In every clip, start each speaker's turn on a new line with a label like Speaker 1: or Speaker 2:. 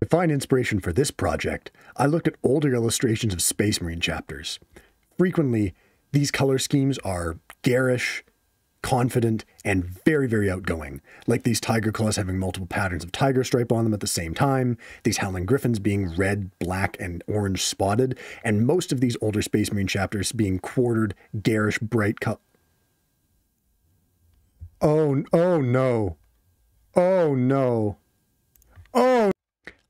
Speaker 1: To find inspiration for this project, I looked at older illustrations of Space Marine chapters. Frequently, these color schemes are garish, confident, and very, very outgoing, like these tiger claws having multiple patterns of tiger stripe on them at the same time, these howling griffins being red, black, and orange spotted, and most of these older Space Marine chapters being quartered, garish, bright color. Oh no. Oh no. Oh!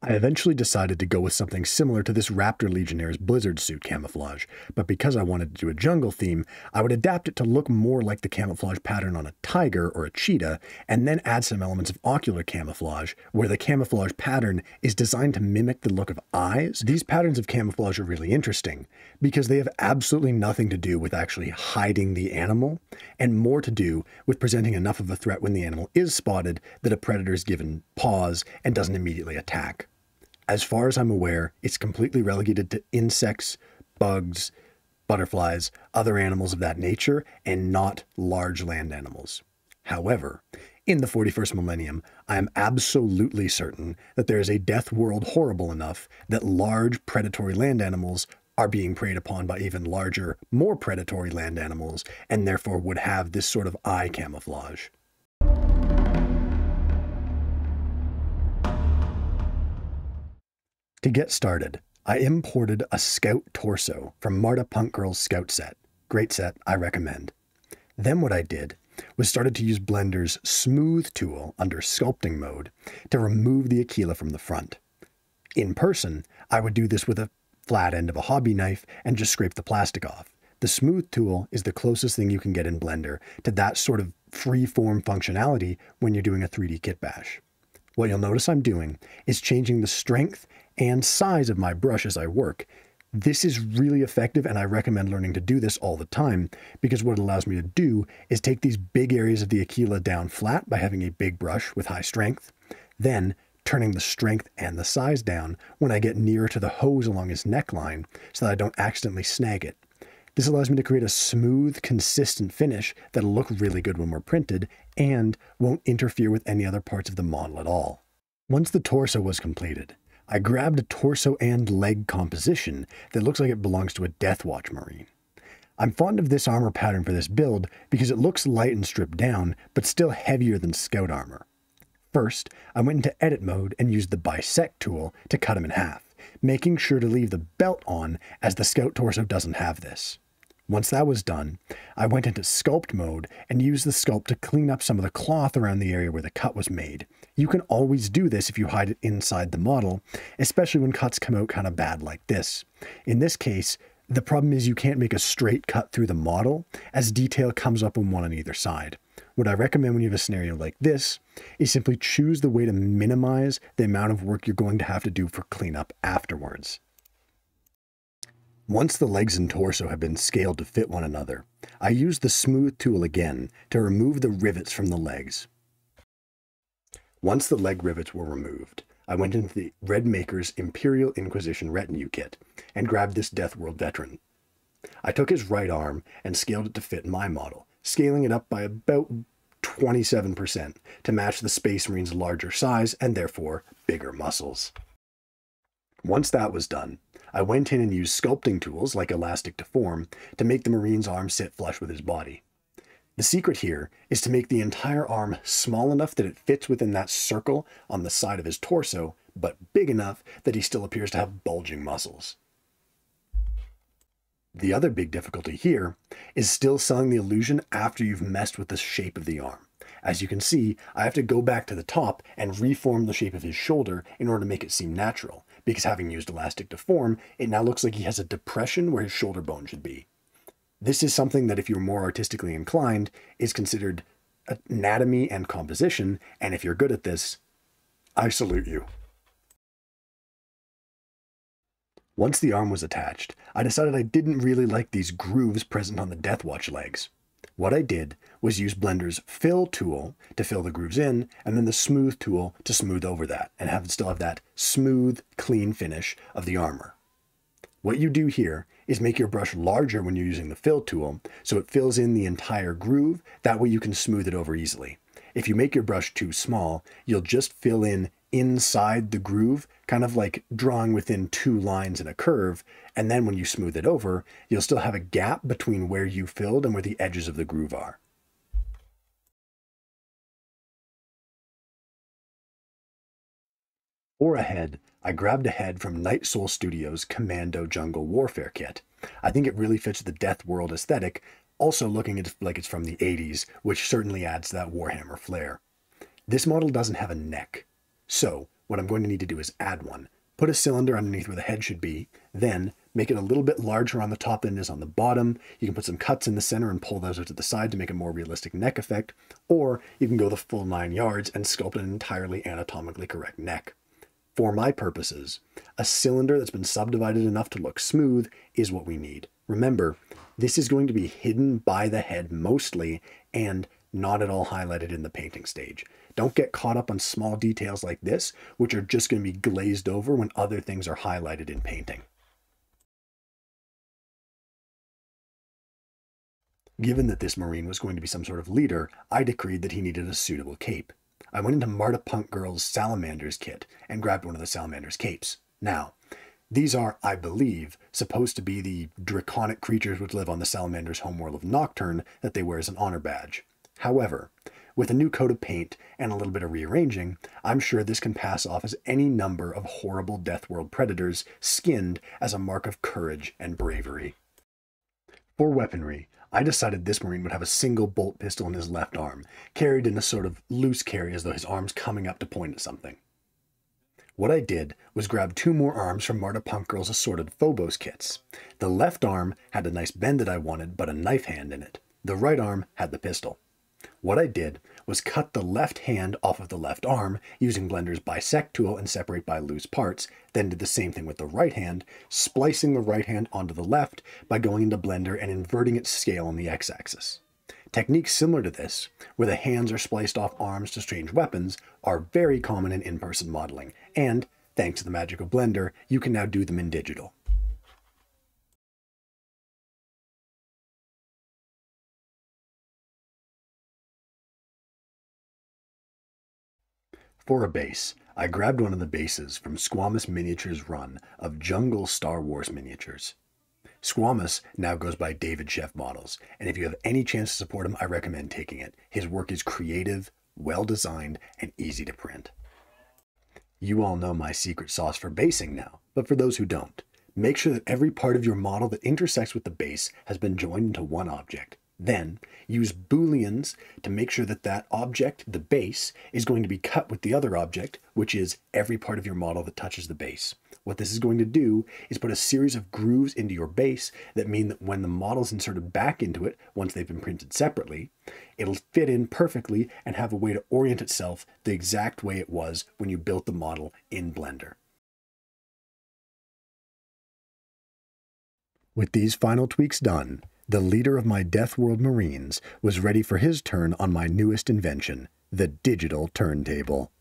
Speaker 1: I eventually decided to go with something similar to this Raptor Legionnaire's Blizzard suit camouflage, but because I wanted to do a jungle theme, I would adapt it to look more like the camouflage pattern on a tiger or a cheetah, and then add some elements of ocular camouflage, where the camouflage pattern is designed to mimic the look of eyes. These patterns of camouflage are really interesting, because they have absolutely nothing to do with actually hiding the animal, and more to do with presenting enough of a threat when the animal is spotted that a predator is given pause and doesn't immediately attack. As far as I'm aware, it's completely relegated to insects, bugs, butterflies, other animals of that nature, and not large land animals. However, in the 41st millennium, I am absolutely certain that there is a death world horrible enough that large predatory land animals are being preyed upon by even larger, more predatory land animals, and therefore would have this sort of eye camouflage. To get started, I imported a Scout torso from Marta Punk Girl's Scout set. Great set, I recommend. Then what I did was started to use Blender's Smooth tool under sculpting mode to remove the Aquila from the front. In person, I would do this with a flat end of a hobby knife and just scrape the plastic off. The Smooth tool is the closest thing you can get in Blender to that sort of free-form functionality when you're doing a 3D kit bash. What you'll notice I'm doing is changing the strength and size of my brush as I work. This is really effective, and I recommend learning to do this all the time, because what it allows me to do is take these big areas of the Aquila down flat by having a big brush with high strength, then turning the strength and the size down when I get nearer to the hose along his neckline so that I don't accidentally snag it. This allows me to create a smooth, consistent finish that'll look really good when we're printed and won't interfere with any other parts of the model at all. Once the torso was completed, I grabbed a torso and leg composition that looks like it belongs to a Deathwatch Marine. I'm fond of this armor pattern for this build because it looks light and stripped down, but still heavier than Scout armor. First, I went into edit mode and used the bisect tool to cut him in half, making sure to leave the belt on as the Scout torso doesn't have this. Once that was done, I went into sculpt mode and used the sculpt to clean up some of the cloth around the area where the cut was made. You can always do this if you hide it inside the model, especially when cuts come out kind of bad like this. In this case, the problem is you can't make a straight cut through the model as detail comes up on one on either side. What I recommend when you have a scenario like this is simply choose the way to minimize the amount of work you're going to have to do for cleanup afterwards. Once the legs and torso have been scaled to fit one another, I used the Smooth tool again to remove the rivets from the legs. Once the leg rivets were removed, I went into the Red Maker's Imperial Inquisition Retinue kit and grabbed this Death World veteran. I took his right arm and scaled it to fit my model, scaling it up by about 27% to match the Space Marine's larger size and therefore bigger muscles. Once that was done, I went in and used sculpting tools like Elastic Deform to make the Marine's arm sit flush with his body. The secret here is to make the entire arm small enough that it fits within that circle on the side of his torso, but big enough that he still appears to have bulging muscles. The other big difficulty here is still selling the illusion after you've messed with the shape of the arm. As you can see, I have to go back to the top and reform the shape of his shoulder in order to make it seem natural, because having used Elastic Deform, it now looks like he has a depression where his shoulder bone should be. This is something that if you're more artistically inclined is considered anatomy and composition, and if you're good at this, I salute you. Once the arm was attached, I decided I didn't really like these grooves present on the Deathwatch legs. What I did was use Blender's Fill tool to fill the grooves in, and then the Smooth tool to smooth over that, and still have that smooth, clean finish of the armor. What you do here is make your brush larger when you're using the Fill tool, so it fills in the entire groove, that way you can smooth it over easily. If you make your brush too small, you'll just fill in inside the groove, kind of like drawing within two lines in a curve, and then when you smooth it over, you'll still have a gap between where you filled and where the edges of the groove are. For a head, I grabbed a head from Night Soul Studios' Commando Jungle Warfare kit. I think it really fits the Death World aesthetic, also looking like it's from the 80s, which certainly adds to that Warhammer flair. This model doesn't have a neck, so what I'm going to need to do is add one. Put a cylinder underneath where the head should be, then make it a little bit larger on the top than it is on the bottom. You can put some cuts in the center and pull those out to the side to make a more realistic neck effect, or you can go the full 9 yards and sculpt an entirely anatomically correct neck. For my purposes, a cylinder that's been subdivided enough to look smooth is what we need. Remember, this is going to be hidden by the head mostly and not at all highlighted in the painting stage. Don't get caught up on small details like this, which are just going to be glazed over when other things are highlighted in painting. Given that this Marine was going to be some sort of leader, I decreed that he needed a suitable cape. I went into Marta Punk Girl's Salamanders kit and grabbed one of the Salamanders capes. Now, these are, I believe, supposed to be the draconic creatures which live on the Salamander's homeworld of Nocturne that they wear as an honor badge. However, with a new coat of paint and a little bit of rearranging, I'm sure this can pass off as any number of horrible Deathworld predators skinned as a mark of courage and bravery. For weaponry, I decided this Marine would have a single bolt pistol in his left arm, carried in a sort of loose carry as though his arm's coming up to point at something. What I did was grab 2 more arms from Marta Punk Girl's assorted Phobos kits. The left arm had the nice bend that I wanted, but a knife hand in it. The right arm had the pistol. What I did was cut the left hand off of the left arm using Blender's bisect tool and separate by loose parts, then did the same thing with the right hand, splicing the right hand onto the left by going into Blender and inverting its scale on the x-axis. Techniques similar to this, where the hands are spliced off arms to change weapons, are very common in in-person modeling, and, thanks to the magic of Blender, you can now do them in digital. For a base, I grabbed one of the bases from Squamous Miniatures' run of Jungle Star Wars miniatures. Squamous now goes by David Chef Models, and if you have any chance to support him, I recommend taking it. His work is creative, well-designed, and easy to print. You all know my secret sauce for basing now, but for those who don't, make sure that every part of your model that intersects with the base has been joined into one object. Then, use booleans to make sure that that object, the base, is going to be cut with the other object, which is every part of your model that touches the base. What this is going to do is put a series of grooves into your base that mean that when the model is inserted back into it, once they've been printed separately, it'll fit in perfectly and have a way to orient itself the exact way it was when you built the model in Blender. With these final tweaks done, the leader of my Deathworld Marines was ready for his turn on my newest invention, the digital turntable.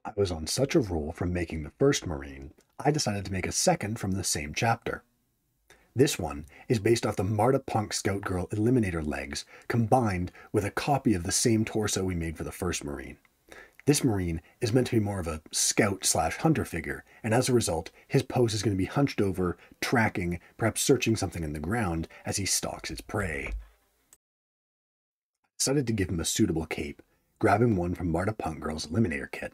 Speaker 1: I was on such a roll from making the first Marine, I decided to make a second from the same chapter. This one is based off the Marta Punk Scout Girl Eliminator legs combined with a copy of the same torso we made for the first Marine. This Marine is meant to be more of a scout/hunter figure, and as a result, his pose is going to be hunched over, tracking, perhaps searching something in the ground as he stalks his prey. I decided to give him a suitable cape, grabbing one from Marta Punk Girl's Eliminator kit.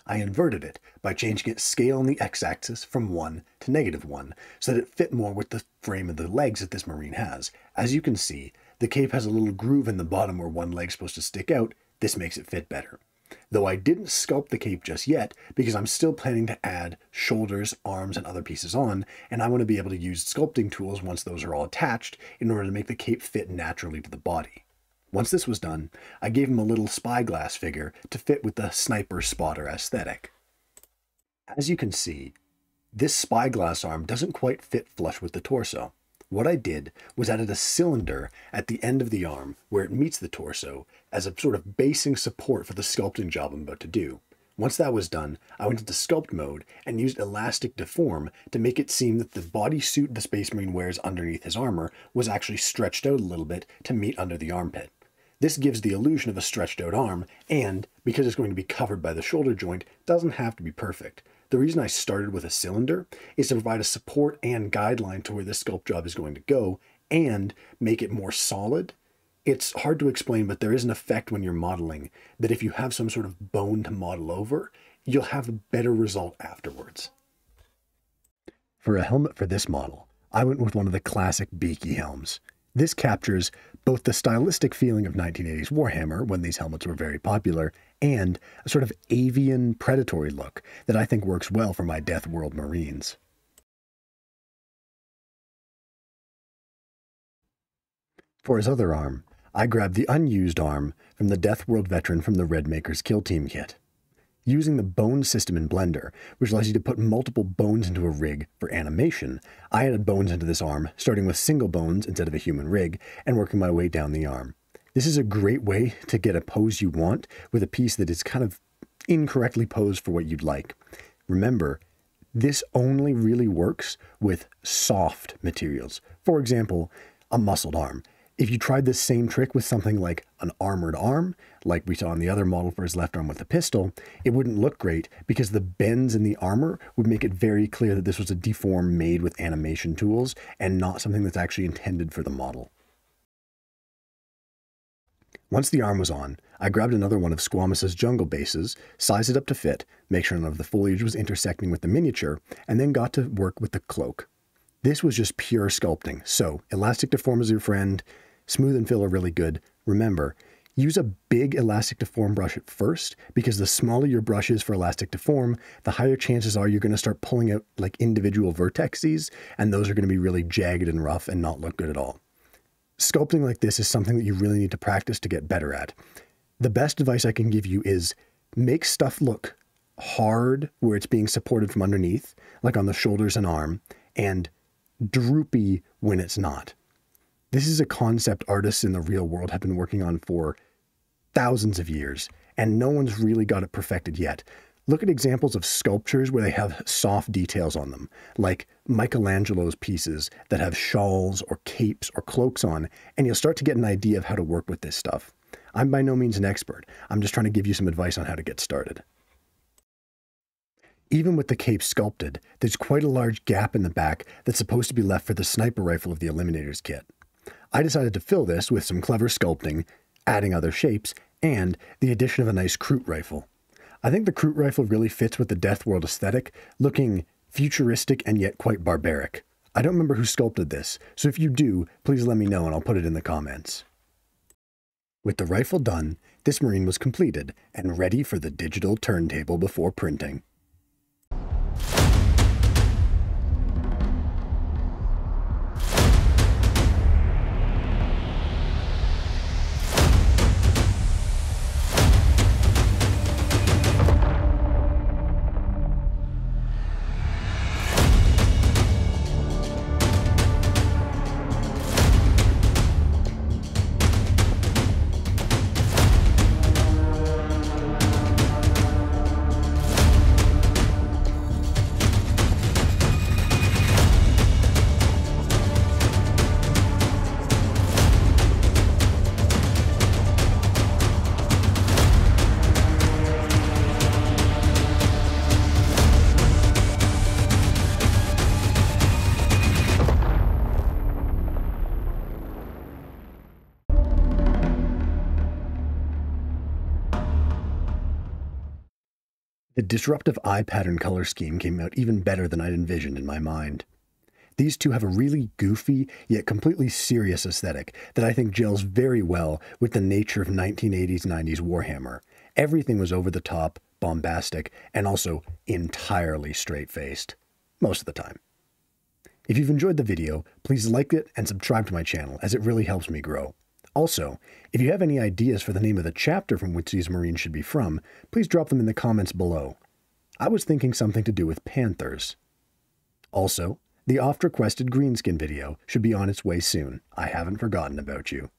Speaker 1: I inverted it by changing its scale on the x-axis from 1 to -1 so that it fit more with the frame of the legs that this Marine has. As you can see, the cape has a little groove in the bottom where one leg's supposed to stick out. This makes it fit better. Though I didn't sculpt the cape just yet because I'm still planning to add shoulders, arms, and other pieces on, and I want to be able to use sculpting tools once those are all attached in order to make the cape fit naturally to the body. Once this was done, I gave him a little spyglass figure to fit with the sniper spotter aesthetic. As you can see, this spyglass arm doesn't quite fit flush with the torso. What I did was added a cylinder at the end of the arm where it meets the torso as a sort of basing support for the sculpting job I'm about to do. Once that was done, I went into sculpt mode and used elastic deform to make it seem that the bodysuit the Space Marine wears underneath his armor was actually stretched out a little bit to meet under the armpit. This gives the illusion of a stretched out arm, and because it's going to be covered by the shoulder joint, doesn't have to be perfect. The reason I started with a cylinder is to provide a support and guideline to where this sculpt job is going to go and make it more solid. It's hard to explain, but there is an effect when you're modeling that if you have some sort of bone to model over, you'll have a better result afterwards. For a helmet for this model, I went with one of the classic beaky helms. This captures both the stylistic feeling of 1980s Warhammer, when these helmets were very popular, and a sort of avian predatory look that I think works well for my Death World Marines. For his other arm, I grabbed the unused arm from the Death World veteran from the Red Maker's Kill Team kit. Using the bone system in Blender, which allows you to put multiple bones into a rig for animation, I added bones into this arm, starting with single bones instead of a human rig, and working my way down the arm. This is a great way to get a pose you want with a piece that is kind of incorrectly posed for what you'd like. Remember, this only really works with soft materials. For example, a muscled arm. If you tried this same trick with something like an armored arm, like we saw on the other model for his left arm with the pistol, it wouldn't look great because the bends in the armor would make it very clear that this was a deform made with animation tools and not something that's actually intended for the model. Once the arm was on, I grabbed another one of Squamos's jungle bases, sized it up to fit, make sure none of the foliage was intersecting with the miniature, and then got to work with the cloak. This was just pure sculpting, so elastic deform is your friend, smooth and fill are really good. Remember, use a big elastic deform brush at first, because the smaller your brush is for elastic deform, the higher chances are you're going to start pulling out like individual vertexes, and those are going to be really jagged and rough and not look good at all. Sculpting like this is something that you really need to practice to get better at. The best advice I can give you is make stuff look hard where it's being supported from underneath, like on the shoulders and arm, and droopy when it's not. This is a concept artists in the real world have been working on for thousands of years, and no one's really got it perfected yet. Look at examples of sculptures where they have soft details on them, like Michelangelo's pieces that have shawls or capes or cloaks on, and you'll start to get an idea of how to work with this stuff. I'm by no means an expert. I'm just trying to give you some advice on how to get started. Even with the cape sculpted, there's quite a large gap in the back that's supposed to be left for the sniper rifle of the Eliminator's kit. I decided to fill this with some clever sculpting, adding other shapes, and the addition of a nice Kroot rifle. I think the Kroot rifle really fits with the Death World aesthetic, looking futuristic and yet quite barbaric. I don't remember who sculpted this, so if you do, please let me know and I'll put it in the comments. With the rifle done, this Marine was completed and ready for the digital turntable before printing. The disruptive eye pattern color scheme came out even better than I'd envisioned in my mind. These two have a really goofy, yet completely serious aesthetic that I think gels very well with the nature of 1980s-90s Warhammer. Everything was over the top, bombastic, and also entirely straight-faced. Most of the time. If you've enjoyed the video, please like it and subscribe to my channel, as it really helps me grow. Also, if you have any ideas for the name of the chapter from which these Marines should be from, please drop them in the comments below. I was thinking something to do with panthers. Also, the oft-requested greenskin video should be on its way soon. I haven't forgotten about you.